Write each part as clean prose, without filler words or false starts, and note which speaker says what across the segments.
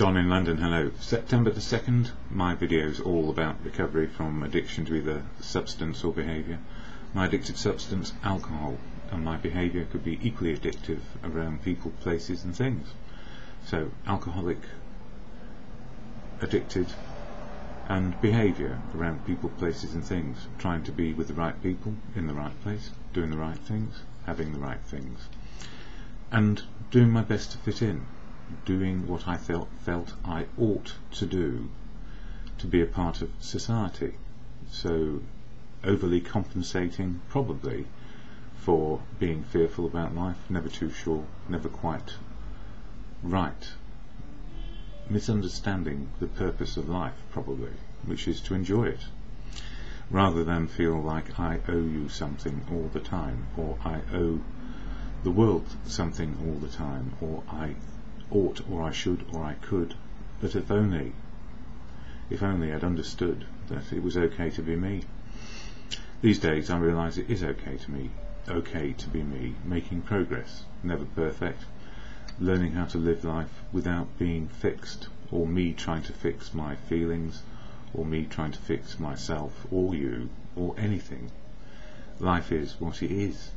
Speaker 1: Don in London, hello. September the 2nd, my video is all about recovery from addiction to either substance or behaviour. My addicted substance, alcohol, and my behaviour could be equally addictive around people, places and things. So, alcoholic, addicted, and behaviour around people, places and things. Trying to be with the right people, in the right place, doing the right things, having the right things. And doing my best to fit in. Doing what I felt I ought to do to be a part of society. So overly compensating probably for being fearful about life, never too sure, never quite right. Misunderstanding the purpose of life probably, which is to enjoy it, rather than feel like I owe you something all the time, or I owe the world something all the time, or I ought, or I should, or I could. But if only I'd understood that it was okay to be me. These days I realise it is okay to be me, making progress, never perfect, learning how to live life without being fixed, or me trying to fix my feelings, or me trying to fix myself, or you, or anything. Life is what it is.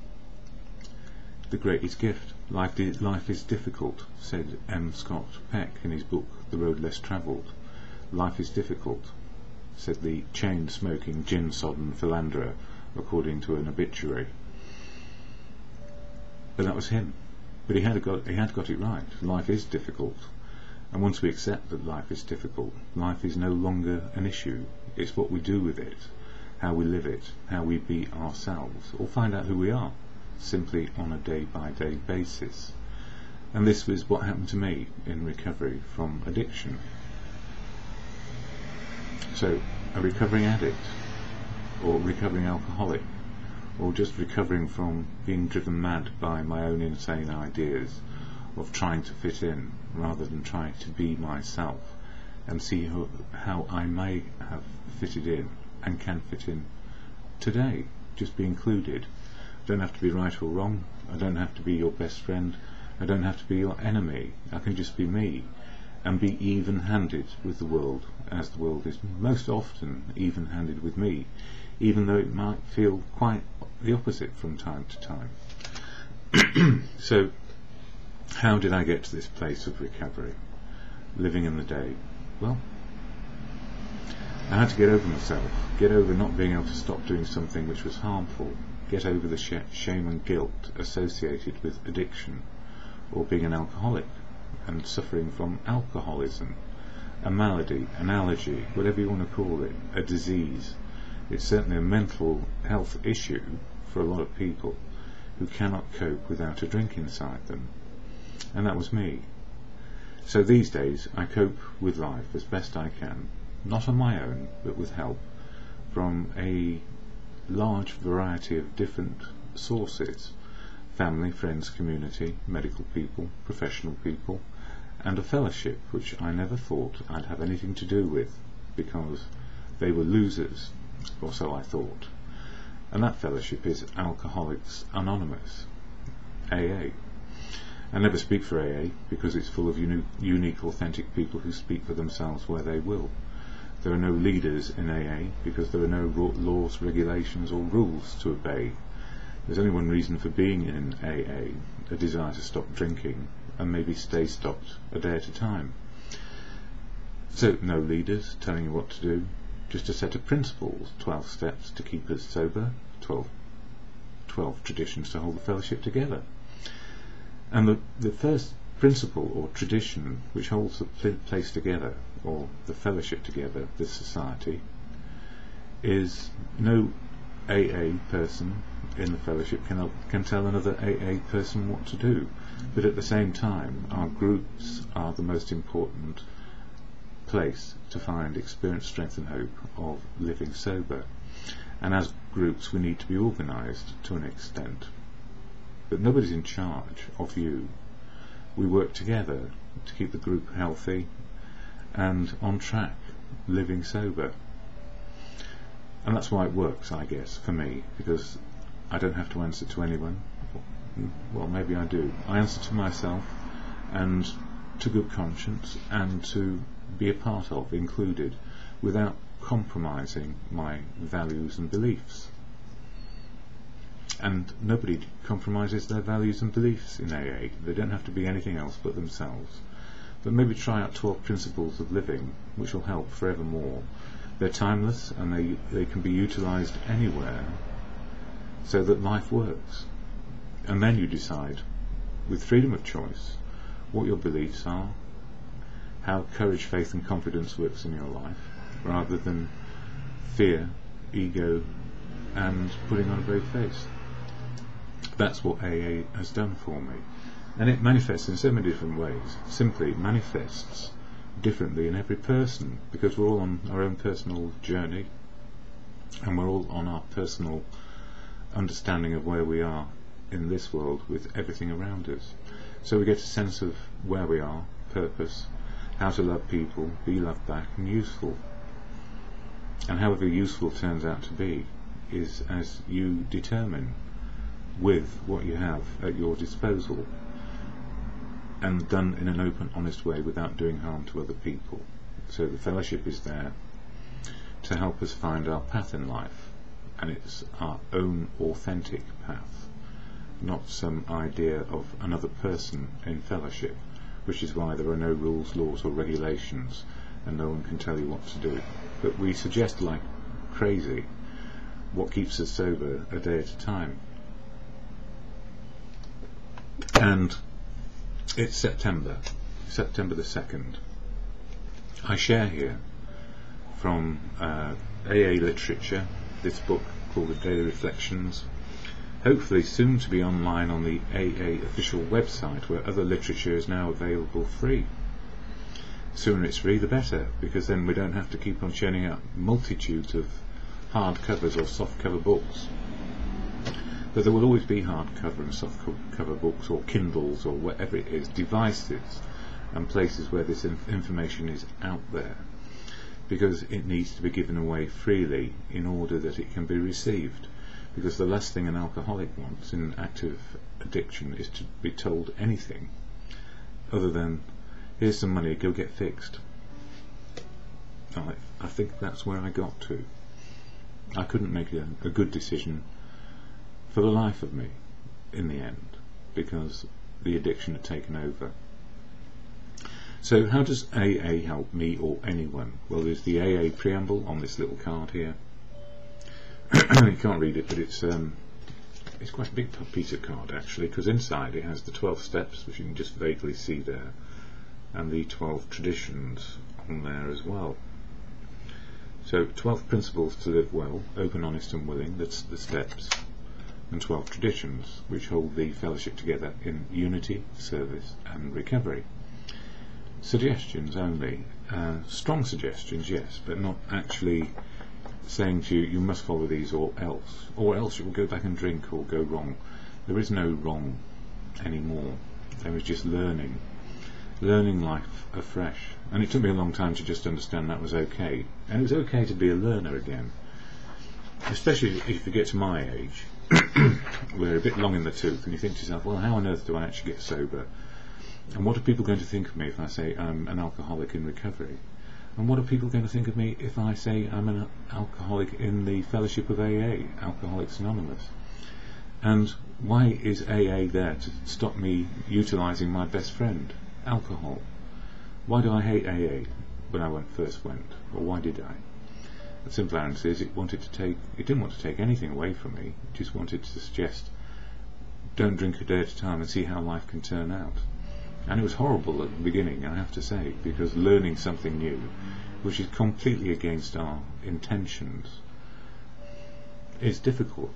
Speaker 1: The greatest gift. Life is difficult, said M. Scott Peck in his book The Road Less Travelled. Life is difficult, said the chain-smoking, gin-sodden philanderer, according to an obituary. But that was him. But he had got it right. Life is difficult. And once we accept that life is difficult, life is no longer an issue. It's what we do with it, how we live it, how we be ourselves, or find out who we are, simply on a day-by-day basis. And this was what happened to me in recovery from addiction. So, a recovering addict, or recovering alcoholic, or just recovering from being driven mad by my own insane ideas of trying to fit in, rather than trying to be myself, and see how I may have fitted in, and can fit in today, just be included. I don't have to be right or wrong, I don't have to be your best friend, I don't have to be your enemy, I can just be me, and be even-handed with the world, as the world is most often even-handed with me, even though it might feel quite the opposite from time to time. So, how did I get to this place of recovery, living in the day? Well, I had to get over myself, get over not being able to stop doing something which was harmful, get over the shame and guilt associated with addiction, or being an alcoholic, and suffering from alcoholism, a malady, an allergy, whatever you want to call it, a disease. It's certainly a mental health issue for a lot of people who cannot cope without a drink inside them. And that was me. So these days I cope with life as best I can, not on my own, but with help from a large variety of different sources: family, friends, community, medical people, professional people, and a fellowship which I never thought I'd have anything to do with, because they were losers, or so I thought. And that fellowship is Alcoholics Anonymous, AA. I never speak for AA because it's full of unique, authentic people who speak for themselves where they will. There are no leaders in AA because there are no laws, regulations or rules to obey. There's only one reason for being in AA, a desire to stop drinking and maybe stay stopped a day at a time. So no leaders telling you what to do, just a set of principles, 12 steps to keep us sober, 12 traditions to hold the fellowship together. And the first principle or tradition which holds the place together, or the fellowship together, this society, is no AA person in the fellowship can tell another AA person what to do. But at the same time, our groups are the most important place to find experience, strength and hope of living sober. And as groups we need to be organised to an extent. But nobody's in charge of you. We work together to keep the group healthy and on track, living sober. And that's why it works, I guess, for me, because I don't have to answer to anyone. Well, maybe I do. I answer to myself, and to good conscience and to be a part of, included, without compromising my values and beliefs. And nobody compromises their values and beliefs in AA. They don't have to be anything else but themselves. But maybe try out 12 principles of living, which will help forevermore. They're timeless, and they can be utilised anywhere, so that life works. And then you decide, with freedom of choice, what your beliefs are, how courage, faith and confidence works in your life, rather than fear, ego and putting on a brave face. That's what AA has done for me. And it manifests in so many different ways. Simply manifests differently in every person, because we're all on our own personal journey, and we're all on our personal understanding of where we are in this world with everything around us. So we get a sense of where we are, purpose, how to love people, be loved back, and useful. And however useful turns out to be is as you determine with what you have at your disposal, and done in an open, honest way without doing harm to other people. So the fellowship is there to help us find our path in life, and it's our own authentic path, not some idea of another person in fellowship, which is why there are no rules, laws or regulations, and no one can tell you what to do. But we suggest like crazy what keeps us sober a day at a time. And it's September the 2nd. I share here from AA literature, this book called The Daily Reflections, hopefully soon to be online on the AA official website, where other literature is now available free. The sooner it's free the better, because then we don't have to keep on churning out multitudes of hard covers or soft cover books. But there will always be hardcover and soft cover books, or Kindles, or whatever it is, devices and places where this information is out there, because it needs to be given away freely in order that it can be received. Because the last thing an alcoholic wants in active addiction is to be told anything other than, here's some money, go get fixed. I think that's where I got to. I couldn't make a good decision for the life of me in the end, because the addiction had taken over. So how does AA help me or anyone? Well, there's the AA preamble on this little card here. You can't read it, but it's quite a big piece of card actually, because inside it has the 12 steps, which you can just vaguely see there, and the 12 traditions on there as well. So 12 principles to live well, open, honest and willing, that's the steps, and 12 traditions which hold the fellowship together in unity, service and recovery. Suggestions only, strong suggestions, yes, but not actually saying to you, you must follow these or else you will go back and drink or go wrong. There is no wrong anymore. There is just learning life afresh. And it took me a long time to just understand that was okay. And it was okay to be a learner again, especially if you get to my age we're a bit long in the tooth, and you think to yourself, well, how on earth do I actually get sober? And what are people going to think of me if I say I'm an alcoholic in recovery? And what are people going to think of me if I say I'm an alcoholic in the fellowship of AA, Alcoholics Anonymous? And why is AA there to stop me utilising my best friend, alcohol? Why do I hate AA when I first went? Or why did I? The simple answer is it didn't want to take anything away from me. It just wanted to suggest, don't drink a day at a time and see how life can turn out. And it was horrible at the beginning, I have to say, because learning something new, which is completely against our intentions, is difficult.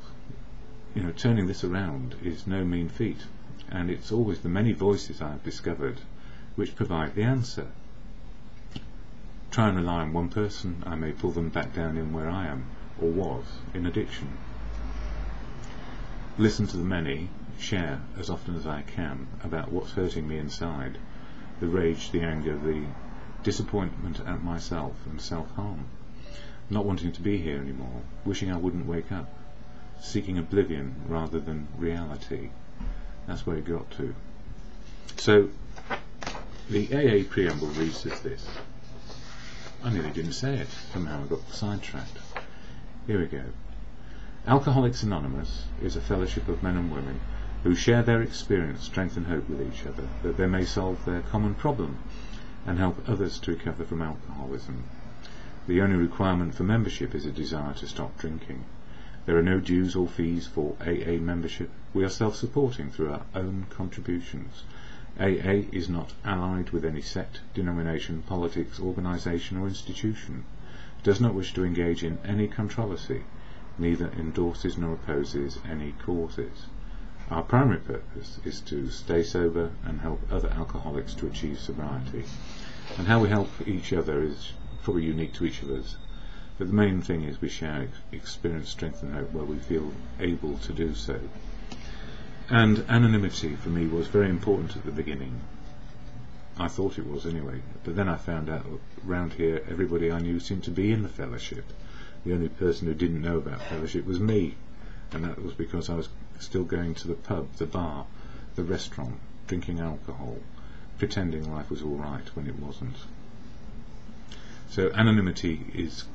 Speaker 1: You know, turning this around is no mean feat, and it's always the many voices I've discovered which provide the answer. Try and rely on one person, I may pull them back down in where I am, or was, in addiction. Listen to the many, share as often as I can about what's hurting me inside, the rage, the anger, the disappointment at myself and self-harm, not wanting to be here anymore, wishing I wouldn't wake up, seeking oblivion rather than reality. That's where it got to. So The AA preamble reads as this. I nearly didn't say it, somehow I got sidetracked. Here we go. Alcoholics Anonymous is a fellowship of men and women who share their experience, strength and hope with each other, that they may solve their common problem and help others to recover from alcoholism. The only requirement for membership is a desire to stop drinking. There are no dues or fees for AA membership. We are self-supporting through our own contributions. AA is not allied with any sect, denomination, politics, organisation or institution. It does not wish to engage in any controversy, neither endorses nor opposes any causes. Our primary purpose is to stay sober and help other alcoholics to achieve sobriety. And how we help each other is probably unique to each of us. But the main thing is we share experience, strength and hope where we feel able to do so. And anonymity for me was very important at the beginning. I thought it was anyway, but then I found out around here everybody I knew seemed to be in the fellowship. The only person who didn't know about fellowship was me, and that was because I was still going to the pub, the bar, the restaurant, drinking alcohol, pretending life was all right when it wasn't. So anonymity is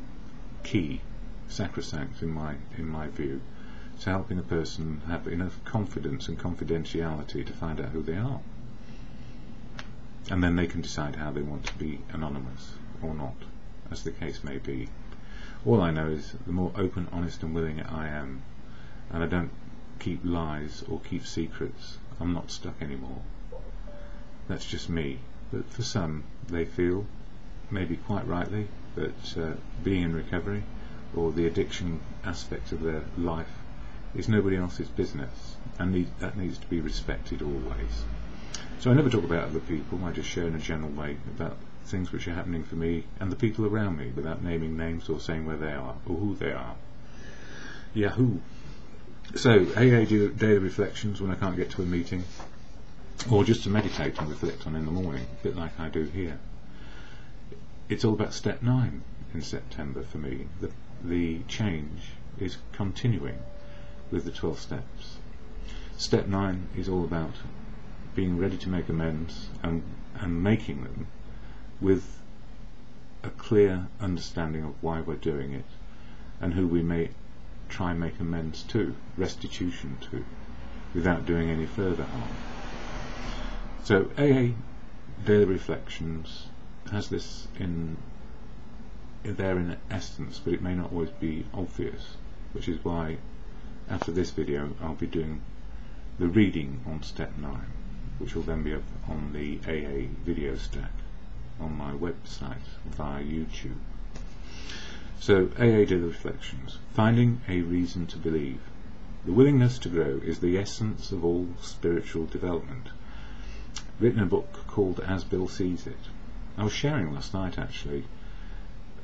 Speaker 1: key, sacrosanct in my view, to helping a person have enough confidence and confidentiality to find out who they are. And then they can decide how they want to be anonymous or not, as the case may be. All I know is the more open, honest and willing I am, and I don't keep lies or keep secrets, I'm not stuck anymore. That's just me. But for some, they feel, maybe quite rightly, that being in recovery or the addiction aspect of their life is nobody else's business, and that needs to be respected always. So I never talk about other people, I just share in a general way about things which are happening for me and the people around me without naming names or saying where they are or who they are. Yahoo! So AA daily reflections when I can't get to a meeting, or just to meditate and reflect on in the morning, a bit like I do here. It's all about step 9 in September for me. The change is continuing with the 12 steps. Step 9 is all about being ready to make amends and making them with a clear understanding of why we're doing it and who we may try and make amends to, restitution to, without doing any further harm. So AA Daily Reflections has this in essence, but it may not always be obvious, which is why after this video I'll be doing the reading on step 9, which will then be up on the AA video stack on my website via YouTube. So AA Daily Reflections. Finding a reason to believe. The willingness to grow is the essence of all spiritual development. Written a book called As Bill Sees It. I was sharing last night actually.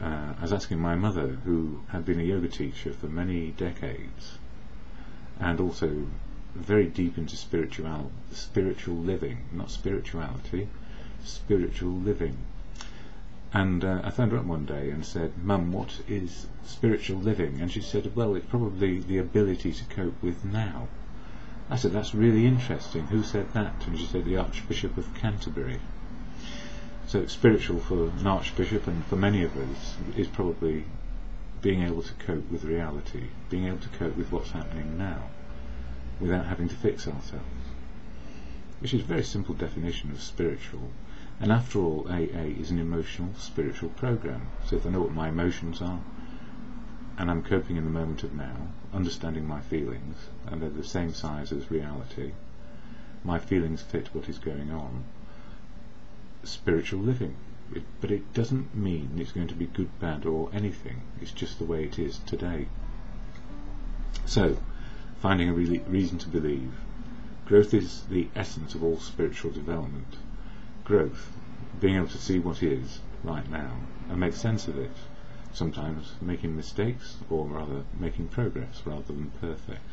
Speaker 1: I was asking my mother, who had been a yoga teacher for many decades and also very deep into spiritual living, not spirituality, spiritual living. And I phoned her up one day and said, "Mum, what is spiritual living?" And she said, "Well, it's probably the ability to cope with now." I said, "That's really interesting. Who said that?" And she said, "The Archbishop of Canterbury." So spiritual for an archbishop and for many of us is probably being able to cope with reality, being able to cope with what's happening now without having to fix ourselves, which is a very simple definition of spiritual. And after all, AA is an emotional spiritual program. So if I know what my emotions are and I'm coping in the moment of now, understanding my feelings, and they're the same size as reality, my feelings fit what is going on, spiritual living. But it doesn't mean it's going to be good, bad or anything. It's just the way it is today. So finding a reason to believe. Growth is the essence of all spiritual development. Growth, being able to see what is right now and make sense of it, sometimes making mistakes or rather making progress rather than perfect.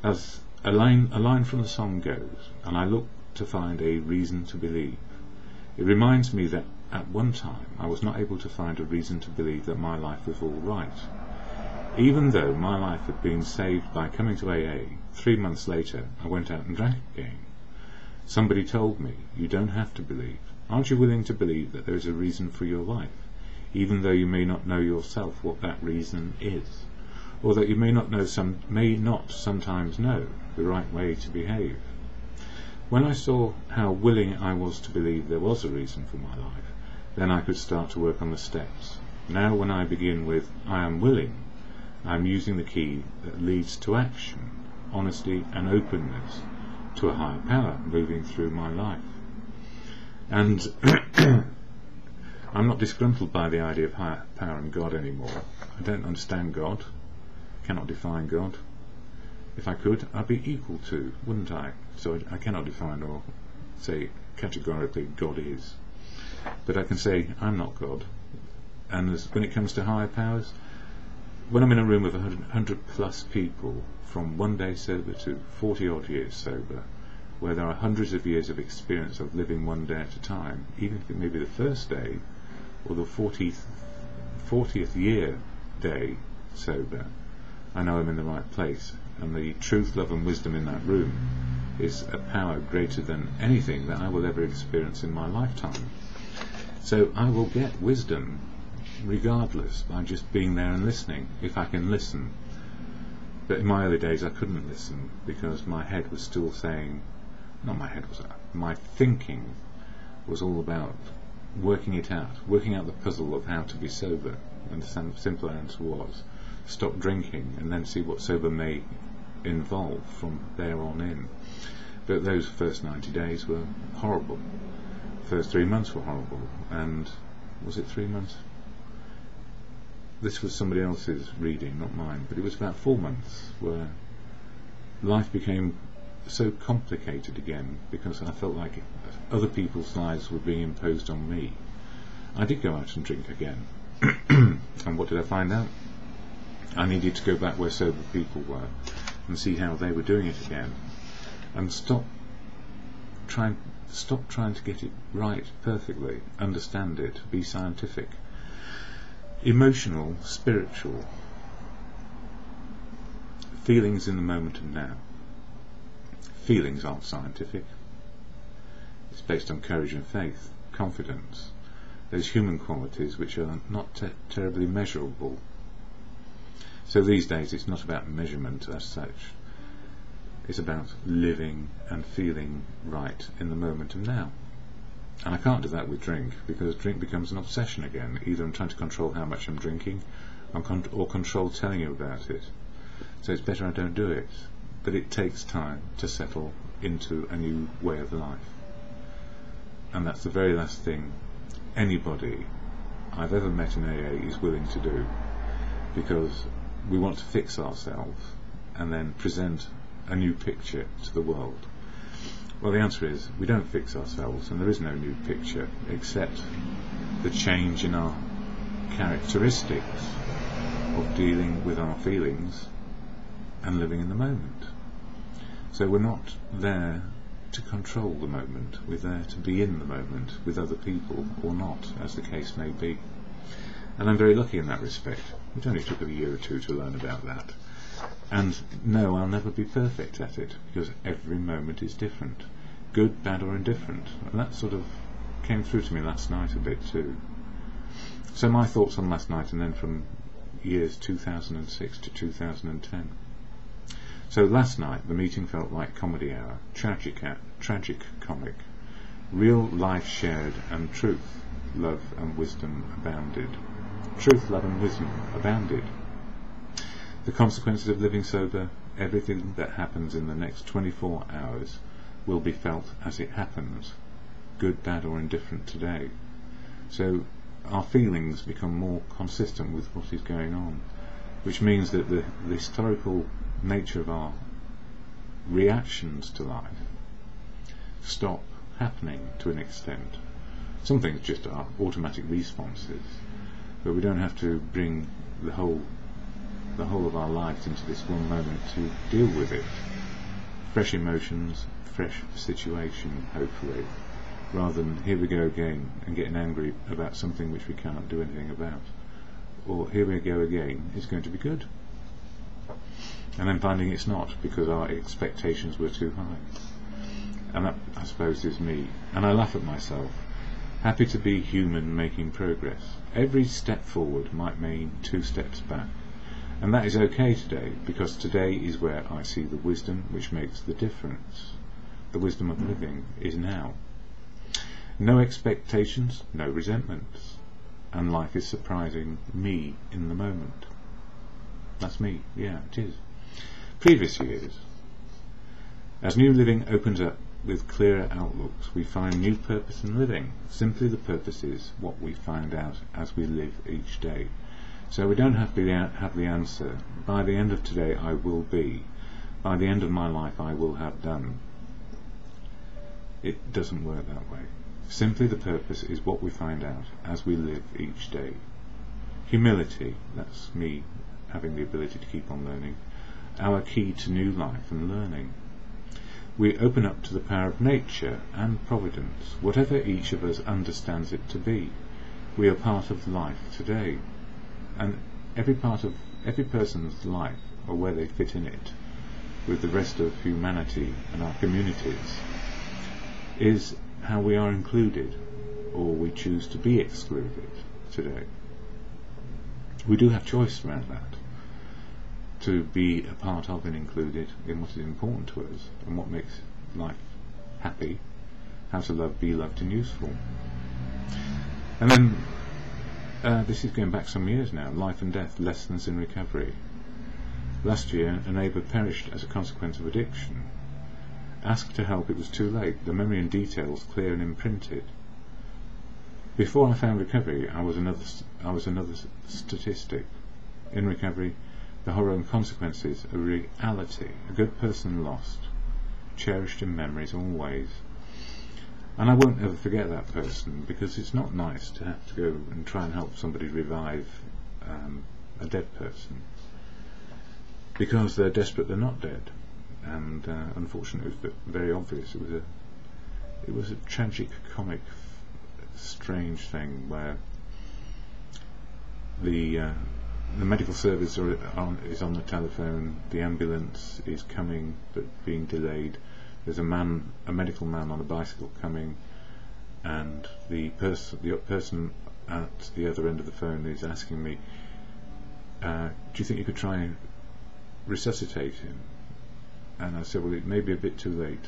Speaker 1: As a line from the song goes, and I look to find a reason to believe. It reminds me that at one time I was not able to find a reason to believe that my life was all right. Even though my life had been saved by coming to AA, 3 months later I went out and drank again. Somebody told me, you don't have to believe. Aren't you willing to believe that there is a reason for your life, even though you may not know yourself what that reason is, or that you may not sometimes know the right way to behave? When I saw how willing I was to believe there was a reason for my life, then I could start to work on the steps. Now when I begin with I am willing, I am using the key that leads to action, honesty and openness to a higher power moving through my life. And I'm not disgruntled by the idea of higher power and God anymore. I don't understand God, cannot define God. If I could, I'd be equal to, wouldn't I? So I cannot define or say categorically God is. But I can say I'm not God. And when it comes to higher powers, when I'm in a room with 100 plus people, from 1 day sober to 40 odd years sober, where there are hundreds of years of experience of living 1 day at a time, even if it may be the first day or the 40th year day sober, I know I'm in the right place, and the truth, love and wisdom in that room is a power greater than anything that I will ever experience in my lifetime. So I will get wisdom regardless by just being there and listening, if I can listen. But in my early days I couldn't listen because my head was still saying, my thinking was all about working out the puzzle of how to be sober. And the simple answer was stop drinking and then see what sober may involve from there on in. But those first 90 days were horrible. First 3 months were horrible. And was it 3 months? This was somebody else's reading, not mine, but it was about 4 months where life became so complicated again because I felt like other people's lives were being imposed on me. I did go out and drink again. And what did I find out? I needed to go back where sober people were and see how they were doing it again, and stop trying to get it right perfectly, understand it, be scientific. Emotional, spiritual, feelings in the moment and now. Feelings aren't scientific. It's based on courage and faith, confidence, those human qualities which are not terribly measurable. So these days it's not about measurement as such. It's about living and feeling right in the moment and now. And I can't do that with drink, because drink becomes an obsession again. Either I'm trying to control how much I'm drinking, or control telling you about it. So it's better I don't do it. But it takes time to settle into a new way of life. And that's the very last thing anybody I've ever met in AA is willing to do, because we want to fix ourselves and then present a new picture to the world. Well, the answer is we don't fix ourselves, and there is no new picture except the change in our characteristics of dealing with our feelings and living in the moment. So we're not there to control the moment, we're there to be in the moment with other people, or not, as the case may be. And I'm very lucky in that respect. It only took a year or two to learn about that. And no, I'll never be perfect at it, because every moment is different, good, bad or indifferent. And that sort of came through to me last night a bit too. So my thoughts on last night, and then from years 2006 to 2010. So last night the meeting felt like comedy hour, tragic comic, real life shared, and truth, love and wisdom abounded. Truth, love and wisdom abounded. The consequences of living sober, everything that happens in the next 24 hours will be felt as it happens, good, bad or indifferent today. So our feelings become more consistent with what is going on, which means that the historical nature of our reactions to life stop happening to an extent. Some things just are automatic responses, but we don't have to bring the whole of our lives into this one moment to deal with it. Fresh emotions, fresh situation, hopefully, rather than here we go again and getting angry about something which we can't do anything about, or here we go again, it's going to be good, and then finding it's not because our expectations were too high. And that, I suppose, is me. And I laugh at myself, happy to be human, making progress. Every step forward might mean 2 steps back. And that is okay today, because today is where I see the wisdom which makes the difference. The wisdom of living is now. No expectations, no resentments. And life is surprising me in the moment. That's me, yeah, it is. Previous years. As new living opens up with clearer outlooks, we find new purpose in living. Simply the purpose is what we find out as we live each day. So we don't have to have the answer. By the end of today I will be. By the end of my life I will have done. It doesn't work that way. Simply the purpose is what we find out as we live each day. Humility, that's me having the ability to keep on learning. Our key to new life and learning. We open up to the power of nature and providence, whatever each of us understands it to be. We are part of life today, and every person's life, or where they fit in it, with the rest of humanity and our communities, is how we are included, or we choose to be excluded today. We do have choice around that, to be a part of and included in what is important to us and what makes life happy, how to love, be loved and useful. And then this is going back some years now, life and death, lessons in recovery. Last year a neighbour perished as a consequence of addiction. Asked to help, it was too late, the memory and details clear and imprinted. Before I found recovery I was another statistic. In recovery, the horror and consequences are reality. A good person lost, cherished in memories always. And I won't ever forget that person, because it's not nice to have to go and try and help somebody revive a dead person, because they're desperate they're not dead. And unfortunately it was very obvious. It was a tragic, comic, strange thing where the medical service is on the telephone, the ambulance is coming but being delayed, there's a medical man on a bicycle coming, and the person at the other end of the phone is asking me, do you think you could try and resuscitate him? And I said, well, it may be a bit too late.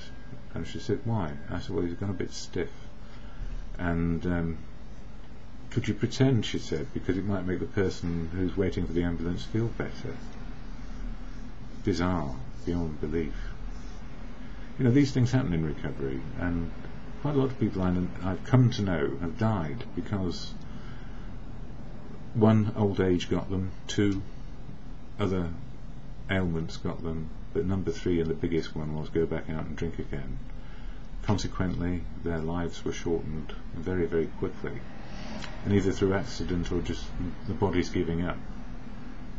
Speaker 1: And she said, why? I said, well, he's gone a bit stiff. And could you pretend, she said, because it might make the person who's waiting for the ambulance feel better. Bizarre, beyond belief. You know, these things happen in recovery, and quite a lot of people I've come to know have died because 1, old age got them, 2, other ailments got them, but number 3, and the biggest one, was go back out and drink again. Consequently, their lives were shortened very, very quickly, and either through accident or just the body's giving up.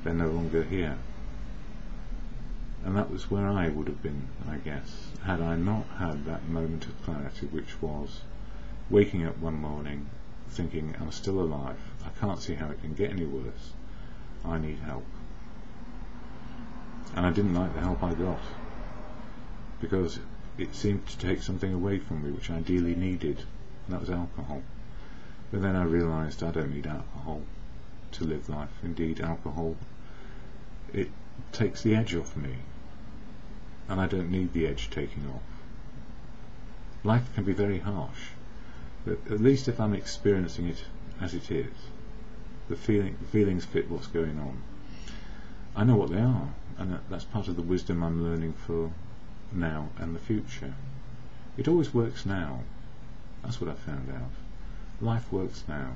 Speaker 1: They're no longer here. And that was where I would have been, I guess, had I not had that moment of clarity, which was waking up one morning thinking, I'm still alive, I can't see how it can get any worse, I need help. And I didn't like the help I got, because it seemed to take something away from me which I ideally needed, and that was alcohol. But then I realised I don't need alcohol to live life. Indeed, alcohol, it takes the edge off me, and I don't need the edge taking off. Life can be very harsh, but at least if I'm experiencing it as it is, the feelings fit what's going on. I know what they are, and that's part of the wisdom I'm learning for now and the future. It always works now. That's what I found out. Life works now.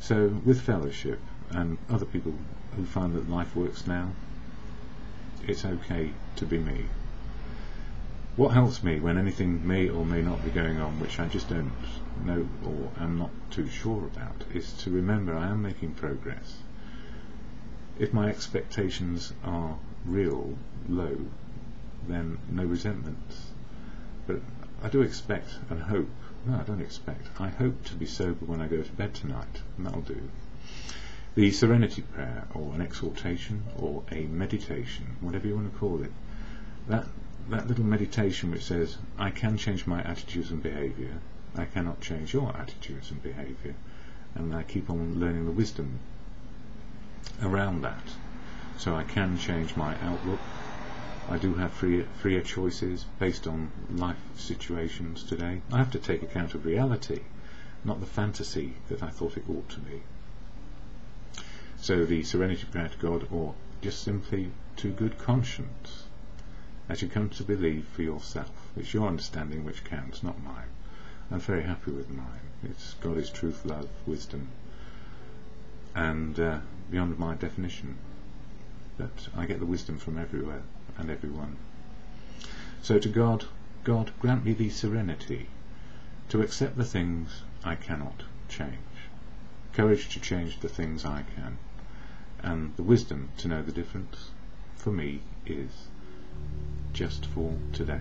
Speaker 1: So with fellowship and other people who find that life works now, it's okay to be me. What helps me when anything may or may not be going on which I just don't know or am not too sure about is to remember I am making progress. If my expectations are real, low, then no resentments. But I do expect and hope, no, I don't expect, I hope to be sober when I go to bed tonight, and that'll do. The serenity prayer, or an exhortation, or a meditation, whatever you want to call it, that little meditation which says, I can change my attitudes and behaviour, I cannot change your attitudes and behaviour, and I keep on learning the wisdom around that. So I can change my outlook. I do have freer choices based on life situations today. I have to take account of reality, not the fantasy that I thought it ought to be. So the serenity prayer to God, or just simply to good conscience, as you come to believe for yourself. It's your understanding which counts, not mine. I'm very happy with mine. It's God is truth, love, wisdom, and beyond my definition. But I get the wisdom from everywhere and everyone. So to God, God, grant me the serenity to accept the things I cannot change, courage to change the things I can, and the wisdom to know the difference for me is just for today.